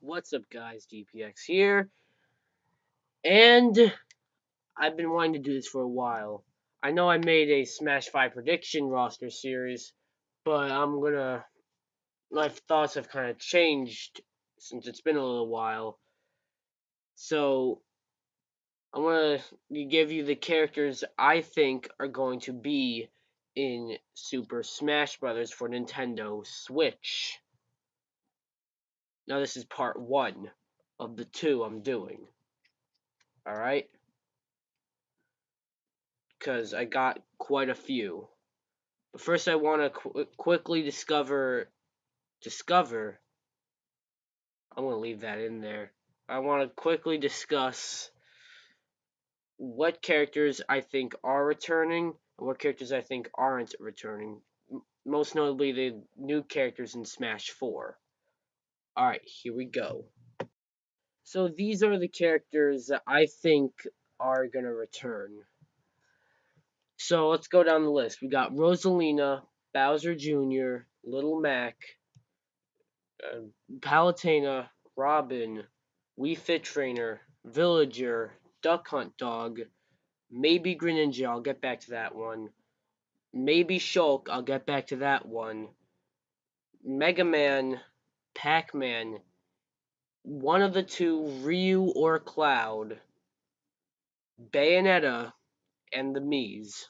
What's up, guys? DPX here, and I've been wanting to do this for a while. I know I made a Smash 5 prediction roster series, but my thoughts have kind of changed since it's been a little while. So, I want to give you the characters I think are going to be in Super Smash Bros. For Nintendo Switch. Now, this is part one of the two I'm doing. Alright? Because I got quite a few. But first, I want to quickly discover. I'm going to leave that in there. I want to quickly discuss what characters I think are returning and what characters I think aren't returning. Most notably, the new characters in Smash 4. Alright, here we go. So, these are the characters that I think are going to return. So, let's go down the list. We got Rosalina, Bowser Jr., Little Mac, Palutena, Robin, Wii Fit Trainer, Villager, Duck Hunt Dog, maybe Greninja, I'll get back to that one. Maybe Shulk, I'll get back to that one. Mega Man, Pac-Man, one of the two, Ryu or Cloud, Bayonetta, and the Mii's.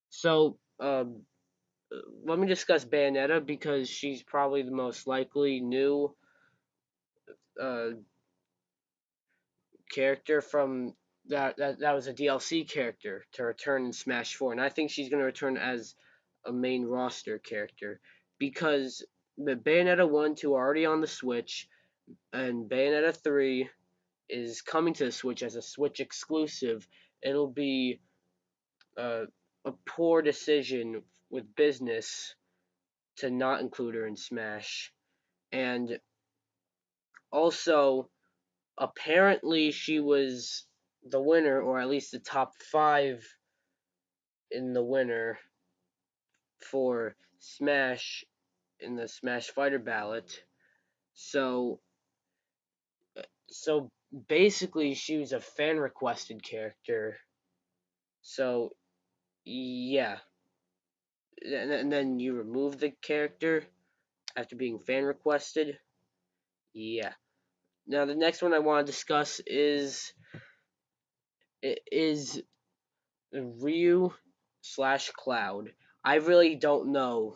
So, let me discuss Bayonetta because she's probably the most likely new uh, character from that was a DLC character to return in Smash 4, and I think she's going to return as a main roster character because the Bayonetta 1, 2 are already on the Switch, and Bayonetta 3 is coming to the Switch as a Switch exclusive. It'll be a poor decision with business to not include her in Smash, and also apparently she was the winner, or at least the top 5 in the winner for Smash in the Smash Fighter ballot. So so basically she was a fan requested character. So yeah, and then you remove the character after being fan requested. Yeah. Now the next one I want to discuss is Ryu slash Cloud. I really don't know.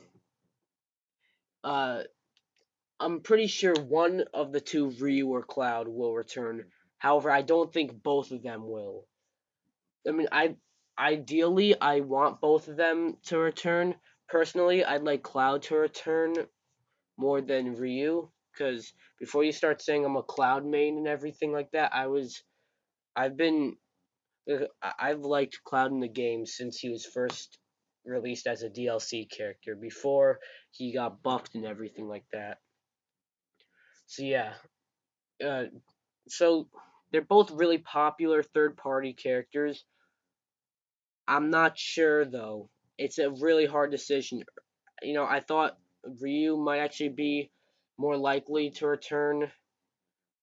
Uh, I'm pretty sure one of the two, Ryu or Cloud, will return. However, I don't think both of them will. I mean, ideally I want both of them to return. Personally, I'd like Cloud to return more than Ryu, because before you start saying I'm a Cloud main and everything like that, I've been I've liked Cloud in the game since he was first released as a DLC character, before he got buffed and everything like that. So yeah, uh, so they're both really popular third-party characters. I'm not sure though. It's a really hard decision. I thought Ryu might actually be more likely to return,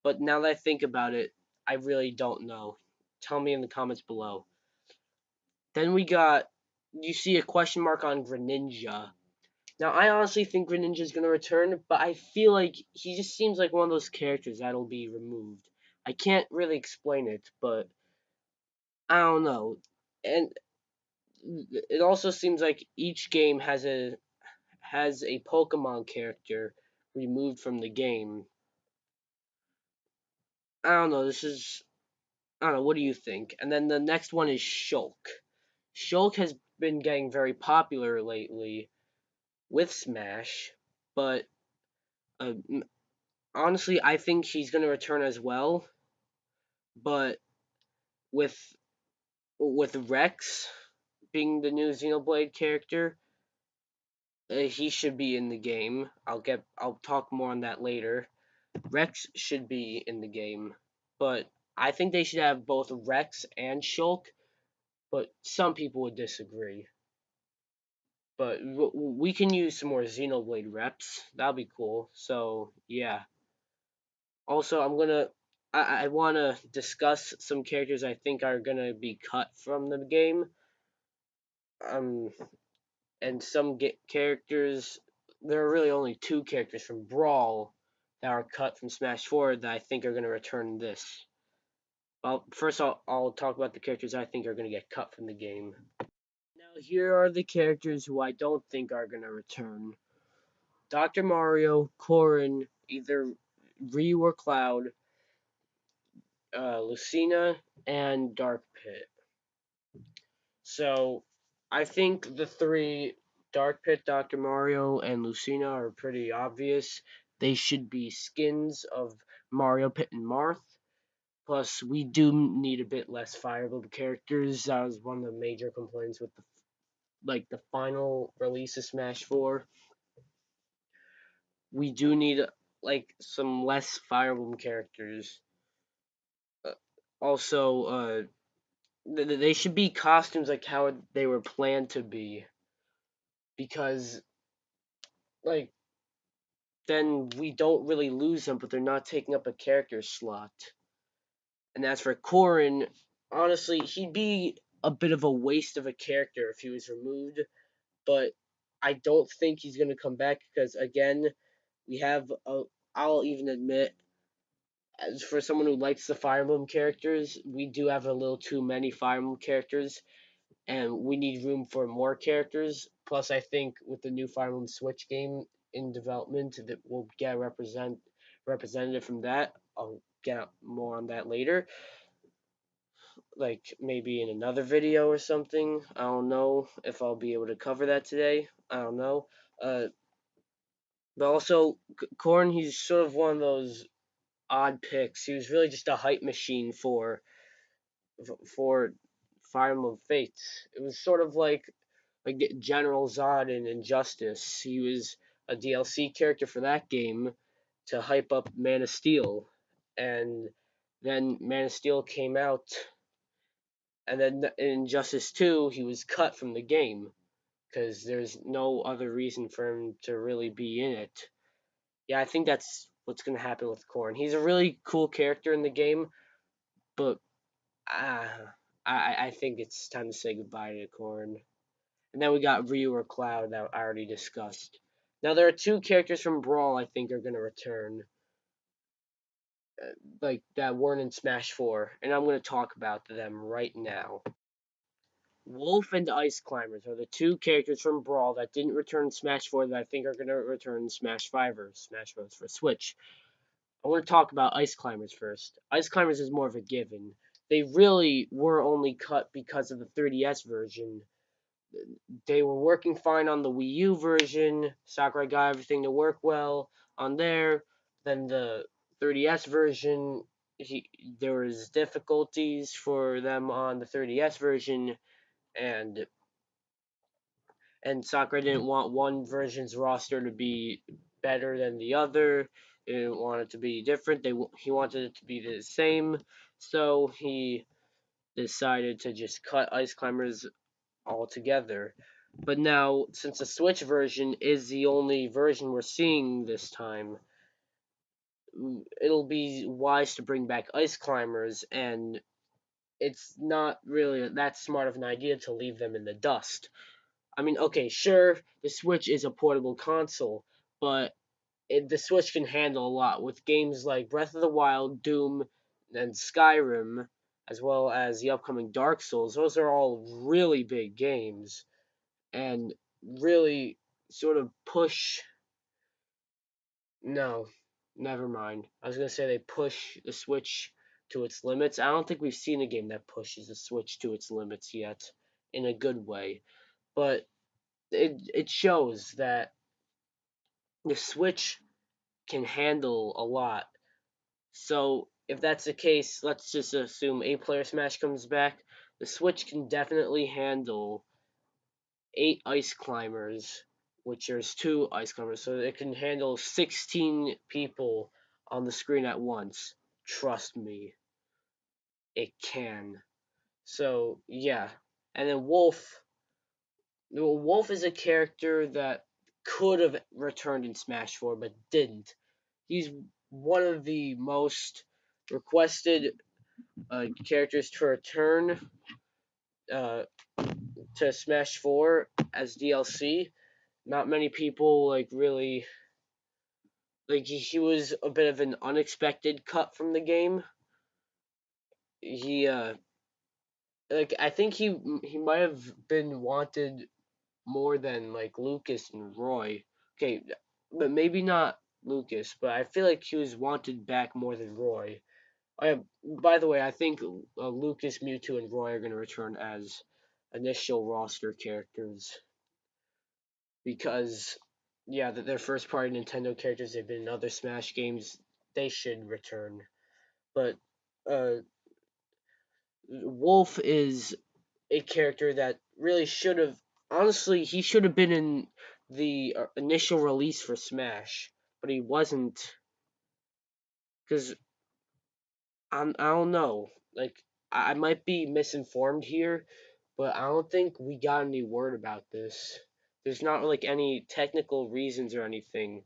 but now that I think about it, I really don't know. Tell me in the comments below. Then you see a question mark on Greninja. Now, I honestly think Greninja is going to return, but I feel like he just seems like one of those characters that'll be removed. I can't really explain it, but I don't know. And it also seems like each game has a Pokemon character removed from the game. I don't know. I don't know. What do you think? And then the next one is Shulk. Shulk has been getting very popular lately with Smash, but uh, honestly, I think he's going to return as well. But with Rex being the new Xenoblade character, he should be in the game. I'll talk more on that later. Rex should be in the game, but I think they should have both Rex and Shulk. But some people would disagree. But we can use some more Xenoblade reps. That'll be cool. So yeah. Also, I want to discuss some characters I think are gonna be cut from the game. Um, and some characters. There are really only two characters from Brawl that are cut from Smash 4 that I think are gonna return in this. Well, first I'll talk about the characters I think are gonna get cut from the game. Now here are the characters who I don't think are gonna return. Dr. Mario, Corrin, either Ryu or Cloud, Lucina, and Dark Pit. So I think the three, Dark Pit, Dr. Mario, and Lucina, are pretty obvious. They should be skins of Mario, Pit, and Marth. Plus, we do need a bit less Fire Emblem characters. That was one of the major complaints with the final release of Smash 4. We do need some less Fire Emblem characters. Uh, Also, they should be costumes like how they were planned to be, because like then we don't really lose them, but they're not taking up a character slot. And as for Corrin, honestly, he'd be a bit of a waste of a character if he was removed, but I don't think he's going to come back because, again, we have a. I'll even admit, as for someone who likes the Fire Emblem characters, we do have a little too many Fire Emblem characters, and we need room for more characters. Plus, I think with the new Fire Emblem Switch game in development, that we'll get a representative from that. I'll get more on that later, like maybe in another video or something. I don't know if I'll be able to cover that today. I don't know. Uh, but also, Corn, he's sort of one of those odd picks. He was really just a hype machine for Fire Emblem Fates. It was sort of like General Zod in Injustice. He was a DLC character for that game to hype up Man of Steel, and then Man of Steel came out, and then in Injustice 2 he was cut from the game because there's no other reason for him to really be in it. Yeah, I think that's what's gonna happen with Corn. He's a really cool character in the game, but uh, I think it's time to say goodbye to Corn. And then we got Ryu or Cloud that I already discussed. Now there are two characters from Brawl I think are gonna return, like that weren't in Smash 4, and I'm gonna talk about them right now. Wolf and Ice Climbers are the two characters from Brawl that didn't return in Smash 4 that I think are gonna return in Smash 5 or Smash Bros. For Switch. I want to talk about Ice Climbers first. Ice Climbers is more of a given. They really were only cut because of the 3DS version. They were working fine on the Wii U version. Sakurai got everything to work well on there. Then the 3DS version, there was difficulties for them on the 3DS version, and Sakurai didn't want one version's roster to be better than the other. He didn't want it to be different. He wanted it to be the same, so he decided to just cut Ice Climbers altogether. But now, since the Switch version is the only version we're seeing this time, it'll be wise to bring back Ice Climbers, and it's not really that smart of an idea to leave them in the dust. I mean, okay, sure, the Switch is a portable console, but the Switch can handle a lot with games like Breath of the Wild, Doom, and Skyrim, as well as the upcoming Dark Souls. Those are all really big games and really sort of push. No, never mind. I was gonna say they push the Switch to its limits. I don't think we've seen a game that pushes the Switch to its limits yet in a good way, but it shows that the Switch can handle a lot. So if that's the case, let's just assume 8-player Smash comes back. The Switch can definitely handle 8 Ice Climbers, which there's 2 Ice Climbers, so it can handle 16 people on the screen at once. Trust me, it can. So yeah, and then Wolf. Wolf is a character that could have returned in Smash 4 but didn't. He's one of the most requested characters to return uh, to Smash 4 as DLC. Not many people like really like he was a bit of an unexpected cut from the game. He like I think he might have been wanted more than like Lucas and Roy. Okay, but maybe not Lucas, but I feel like he was wanted back more than Roy. By the way, I think Lucas, Mewtwo, and Roy are going to return as initial roster characters because, yeah, they're first party Nintendo characters. They've been in other Smash games. They should return. But uh, Wolf is a character that really should have. Honestly, he should have been in the initial release for Smash, but he wasn't because I don't know. Like I might be misinformed here, but I don't think we got any word about this. There's not like any technical reasons or anything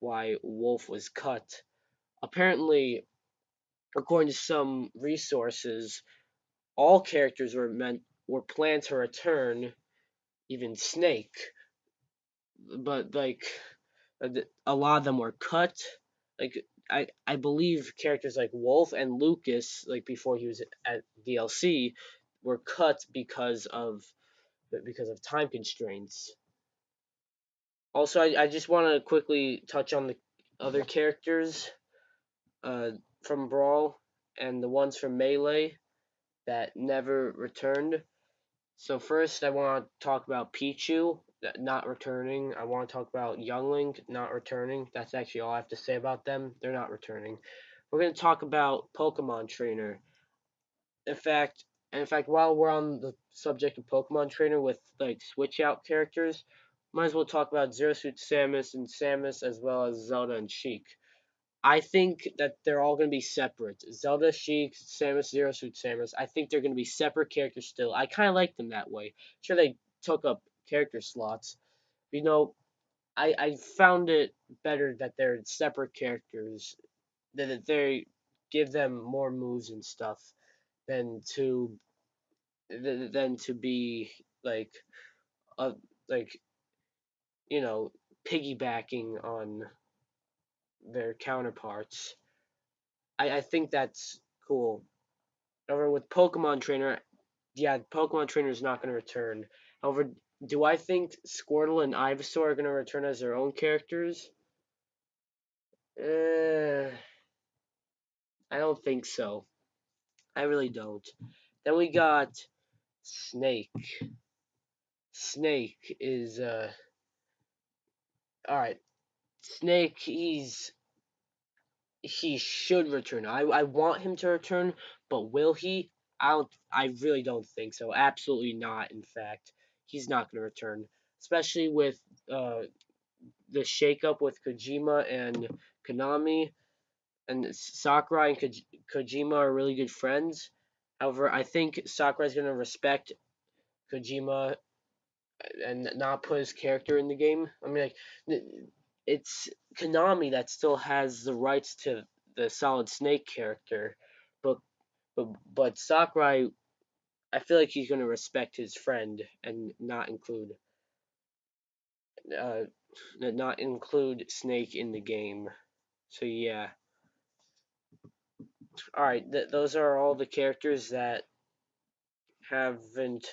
why Wolf was cut. Apparently, according to some resources, all characters were planned to return, even Snake, but like a lot of them were cut. Like I believe characters like Wolf and Lucas, like before he was at DLC, were cut because of time constraints. Also, I just want to quickly touch on the other characters uh, from Brawl and the ones from Melee that never returned. So first, I want to talk about Pichu not returning. I want to talk about Youngling not returning. That's actually all I have to say about them. They're not returning. We're going to talk about Pokemon Trainer. In fact, while we're on the subject of Pokemon Trainer with like switch out characters, might as well talk about Zero Suit Samus and Samus as well as Zelda and Sheik. I think that they're all going to be separate. Zelda, Sheik, Samus, Zero Suit Samus. I think they're going to be separate characters still. I kind of like them that way. Sure, they took up character slots. You know, I found it better that they're separate characters. That they give them more moves and stuff than to than to be like uh like piggybacking on their counterparts. I think that's cool. However, with Pokemon Trainer, yeah, Pokemon Trainer is not going to return. However, do I think Squirtle and Ivysaur are going to return as their own characters? Uh, I don't think so. I really don't. Then we got Snake. Snake is all right. Snake, he should return. I want him to return, but will he? I really don't think so. Absolutely not. In fact, he's not going to return, especially with uh the shakeup with Kojima and Konami, and Sakurai and Kojima are really good friends. However, I think Sakurai is going to respect Kojima and not put his character in the game. I mean, like, it's Konami that still has the rights to the Solid Snake character, but but Sakurai, I feel like he's going to respect his friend and uh, not include Snake in the game. So yeah, all right. Those are all the characters that haven't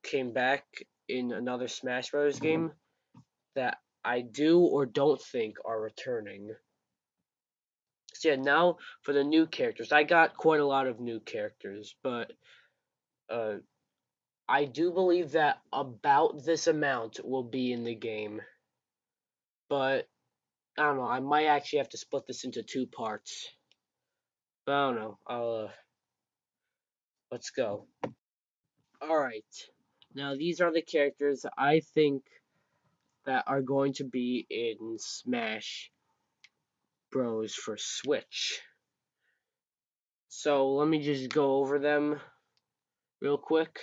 came back in another Smash Bros. Game that I do or don't think are returning. So yeah, now for the new characters. I got quite a lot of new characters, but uh, I do believe that about this amount will be in the game. But I don't know. I might actually have to split this into two parts. But I don't know. Let's go. All right. Now these are the characters I think that are going to be in Smash Bros for Switch. So let me just go over them real quick.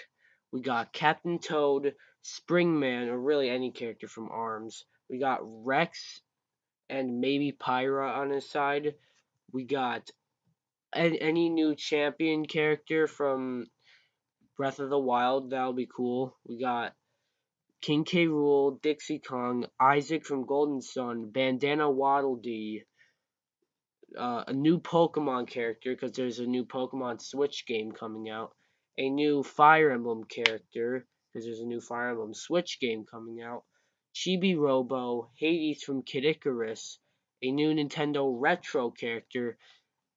We got Captain Toad, Springman, or really any character from ARMS. We got Rex and maybe Pyra on his side. We got any new champion character from Breath of the Wild, that'll be cool. We got King K. Rool, Dixie Kong, Isaac from Golden Sun, Bandana Waddle Dee, a new Pokemon character because there's a new Pokemon Switch game coming out, a new Fire Emblem character because there's a new Fire Emblem Switch game coming out, Chibi Robo, Hades from Kid Icarus, a new Nintendo Retro character,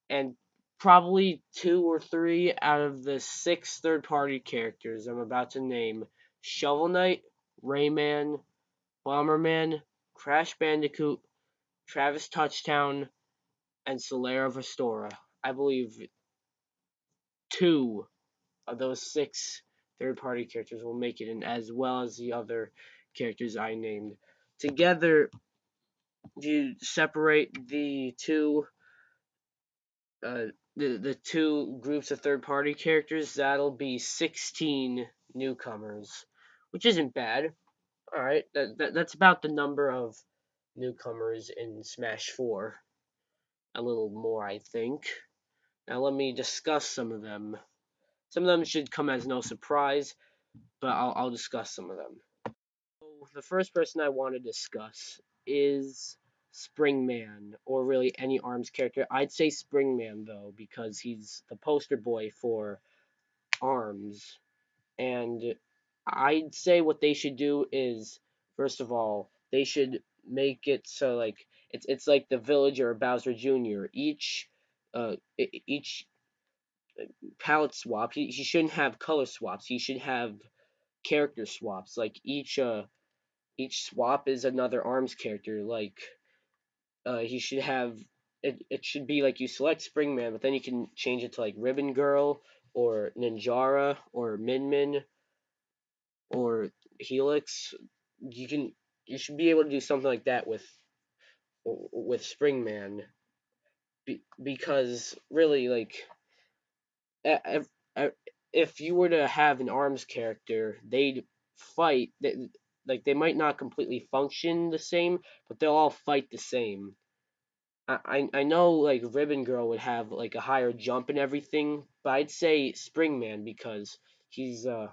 and probably 2 or 3 out of the 6 third-party characters I'm about to name: Shovel Knight, Rayman, Bomberman, Crash Bandicoot, Travis Touchdown, and Solera of Astora. I believe 2 of those 6 third-party characters will make it in, as well as the other characters I named. Together, if you separate uh, the two groups of third-party characters, that'll be 16 newcomers, which isn't bad. All right, that's about the number of newcomers in Smash 4. A little more, I think. Now let me discuss some of them. Some of them should come as no surprise, but I'll discuss some of them. So the first person I want to discuss is Springman, or really any ARMS character. I'd say Springman though, because he's the poster boy for ARMS. And I'd say what they should do is, first of all, they should make it so like it's like the Villager or Bowser Jr. Each palette swap, he shouldn't have color swaps. He should have character swaps. Like each swap is another ARMS character. Like he should have it should be like you select Springman, but then you can change it to like Ribbon Girl or Ninjara or Min Min or Helix. You should be able to do something like that with Springman, because really like if you were to have an ARMS character, they'd fight. Like they might not completely function the same, but they'll all fight the same. I know like Ribbon Girl would have like a higher jump and everything, but I'd say Springman because he's the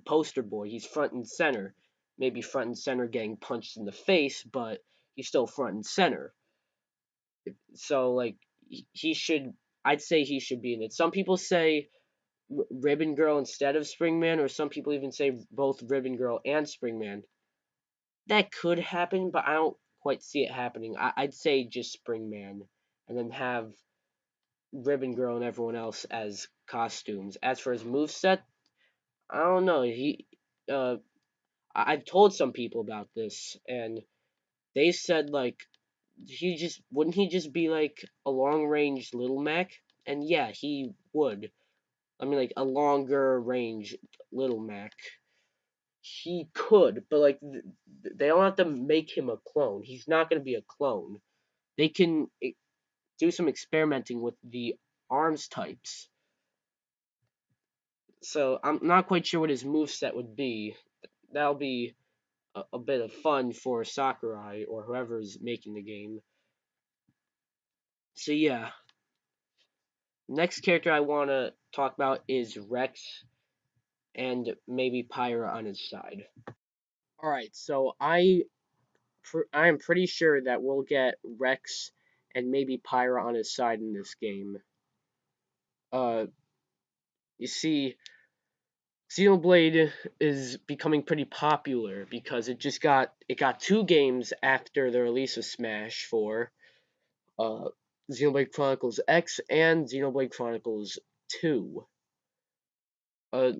poster boy. He's front and center. Maybe front and center getting punched in the face, but he's still front and center. So like he should. I'd say he should be in it. Some people say Ribbon Girl instead of Springman, or some people even say both Ribbon Girl and Springman. That could happen, but I don't quite see it happening. I'd say just Springman, and then have Ribbon Girl and everyone else as costumes. As for his moveset, I don't know. Uh, I've told some people about this, and they said like he just be like a long range Little Mac, and yeah, he would. I mean, like a longer range Little Mac. He could, but like they don't have to make him a clone. He's not going to be a clone. They can do some experimenting with the arms types. So I'm not quite sure what his move set would be. That'll be a bit of fun for Sakurai or whoever's making the game. So yeah, next character I want to talk about is Rex and maybe Pyra on his side. All right, so I am pretty sure that we'll get Rex and maybe Pyra on his side in this game. Uh, you see, Xenoblade is becoming pretty popular because it got 2 games after the release of Smash 4, uh, Xenoblade Chronicles X and Xenoblade Chronicles 2. Uh,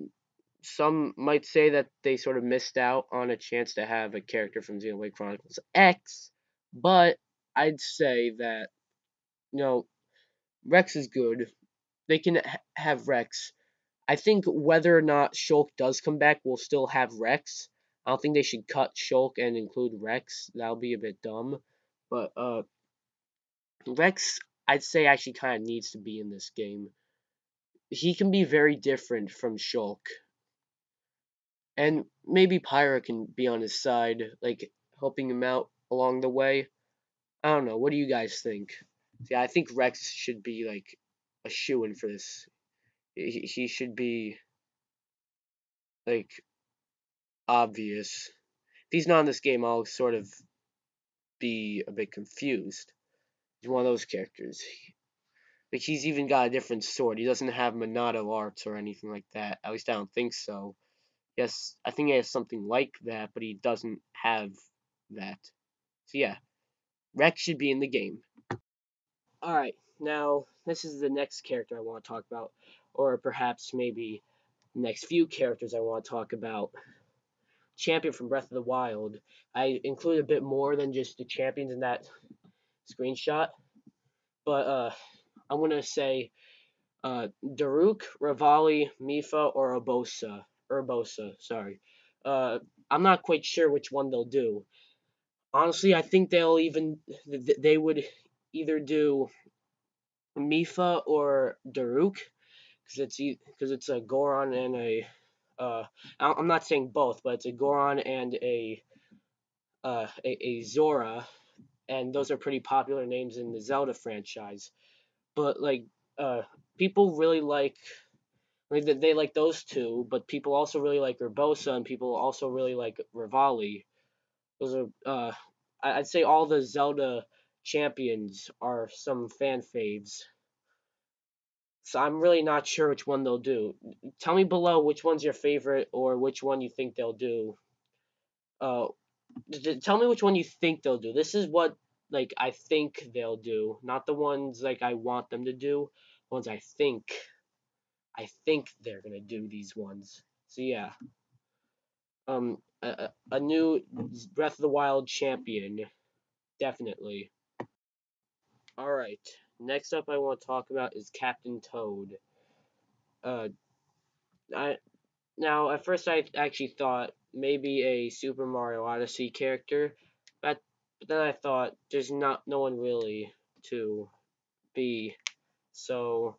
some might say that they sort of missed out on a chance to have a character from Xenoblade Chronicles X, but I'd say that Rex is good. They can have Rex. I think whether or not Shulk does come back, we'll still have Rex. I don't think they should cut Shulk and include Rex. That'll be a bit dumb. But Rex, I'd say actually kind of needs to be in this game. He can be very different from Shulk. And maybe Pyra can be on his side, like helping him out along the way. I don't know. What do you guys think? Yeah, I think Rex should be like a shoo-in for this. He should be like obvious. If he's not in this game, I'll sort of be a bit confused. He's one of those characters. Like he's even got a different sword. He doesn't have Monado arts or anything like that. At least I don't think so. Yes, I think he has something like that, but he doesn't have that. So yeah, Rex should be in the game. All right, now this is the next character I want to talk about, or perhaps maybe next few characters I want to talk about. Champion from Breath of the Wild. I include a bit more than just the champions in that screenshot, but I'm gonna say Daruk, Revali, Mifa, or Urbosa. Urbosa, sorry. Uh, I'm not quite sure which one they'll do. Honestly, I think they would either do Mifa or Daruk because it's a Goron and a I'm not saying both, but it's a Goron and a Zora, and those are pretty popular names in the Zelda franchise. But like uh people really like they like those two, but people also really like Urbosa and people also really like Revali. Those are I'd say all the Zelda champions are some fan faves. So I'm really not sure which one they'll do. Tell me below which one's your favorite or which one you think they'll do. Uh, tell me which one you think they'll do. This is what like I think they'll do, not the ones like I want them to do. Ones I think they're gonna do these ones. So yeah, a new Breath of the Wild champion, definitely. All right, next up I want to talk about is Captain Toad. Uh, I Now, at first, I actually thought maybe a Super Mario Odyssey character, but then I thought there's not no one really to be. So,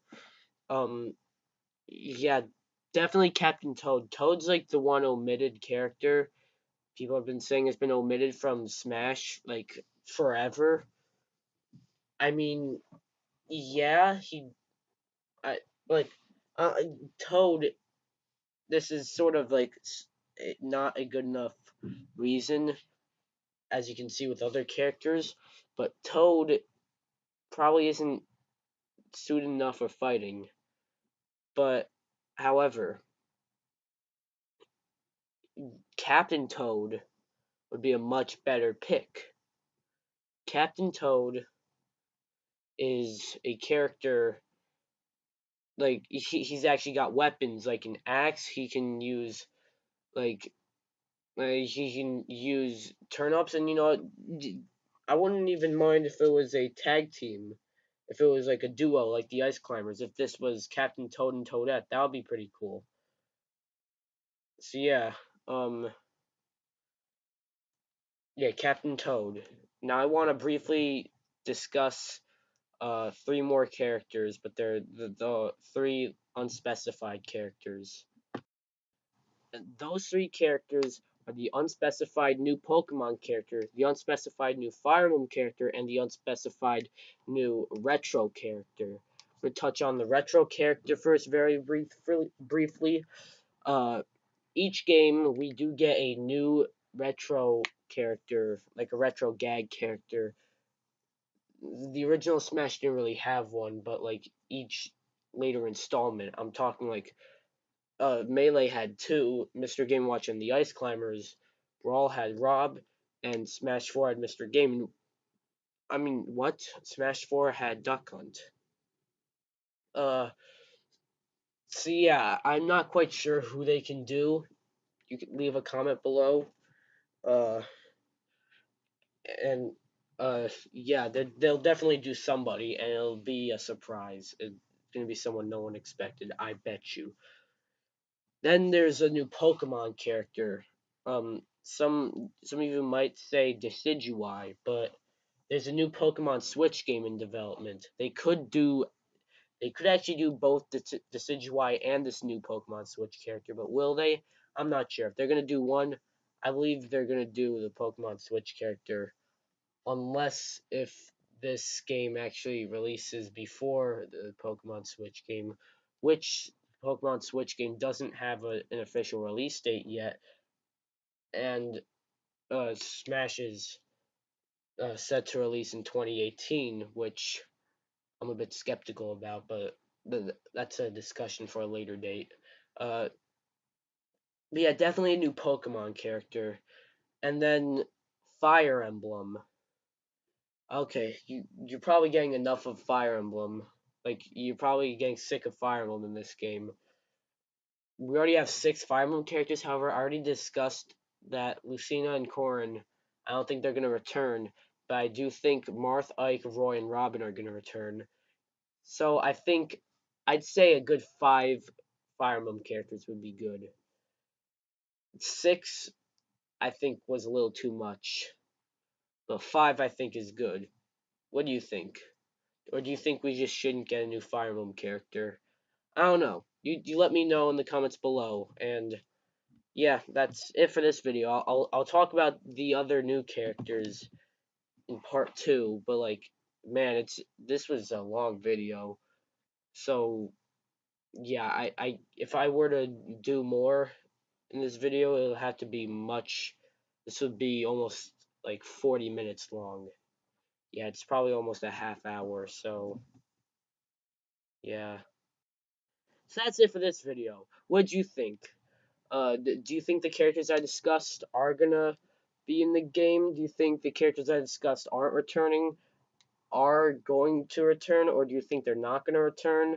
um, yeah, definitely Captain Toad. Toad's like the one omitted character. People have been saying has been omitted from Smash like forever. I mean, yeah, I like uh, Toad. This is sort of like not a good enough reason as you can see with other characters, but Toad probably isn't suited enough for fighting. But however, Captain Toad would be a much better pick. Captain Toad is a character like he's actually got weapons like an axe. He can use like he can use turnips, and I wouldn't even mind if it was a tag team. If it was like a duo, like the Ice Climbers, if this was Captain Toad and Toadette, that would be pretty cool. So um, yeah, Captain Toad. Now I want to briefly discuss three more characters, but they're the three unspecified characters. And those three characters are the unspecified new Pokemon character, the unspecified new Fire Emblem character, and the unspecified new Retro character. We'll touch on the Retro character first, very briefly. Uh, each game we do get a new Retro character, like a Retro gag character. The original Smash didn't really have one, but like each later installment, I'm talking like Melee had two, Mr. Game Watch and the Ice Climbers. Brawl had Rob, and Smash 4 had Mr. Game. I mean, what? Smash 4 had Duck Hunt. Uh, so yeah, I'm not quite sure who they can do. You can leave a comment below. Uh, and yeah, they'll definitely do somebody, and it'll be a surprise. It's gonna be someone no one expected. I bet you. Then there's a new Pokemon character. Some of you might say Decidueye, but there's a new Pokemon Switch game in development. They could actually do both Decidueye and this new Pokemon Switch character, but will they? I'm not sure. If they're gonna do one, I believe they're gonna do the Pokemon Switch character. unless if this game actually releases before the Pokemon Switch game, which Pokemon Switch game doesn't have an official release date yet, and Smash is set to release in 2018, which I'm a bit skeptical about, but that's a discussion for a later date. Uh, but yeah, definitely a new Pokemon character, and then Fire Emblem. Okay, you're probably getting enough of Fire Emblem. Like you're probably getting sick of Fire Emblem in this game. We already have 6 Fire Emblem characters. However, I already discussed that Lucina and Corrin. I don't think they're gonna return, but I do think Marth, Ike, Roy, and Robin are gonna return. So I think I'd say a good 5 Fire Emblem characters would be good. 6, I think, was a little too much, but 5 I think is good. What do you think? Or do you think we just shouldn't get a new Fire Emblem character? I don't know. You let me know in the comments below. And yeah, that's it for this video. I'll talk about the other new characters in part 2. But like, man, this was a long video. So yeah, I if I were to do more in this video, it'll have to be much. This would be almost like 40 minutes long. Yeah, it's probably almost a half hour. So yeah. So that's it for this video. What'd you think? Do you think the characters I discussed are gonna be in the game? Do you think the characters I discussed aren't returning are going to return, or do you think they're not gonna return?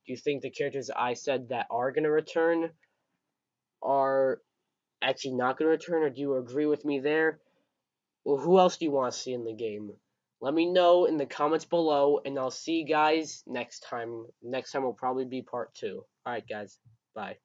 Do you think the characters I said that are gonna return are actually not gonna return, or do you agree with me there? Well, who else do you want to see in the game? Let me know in the comments below, and I'll see you guys next time. Next time will probably be part 2. Alright, guys. Bye.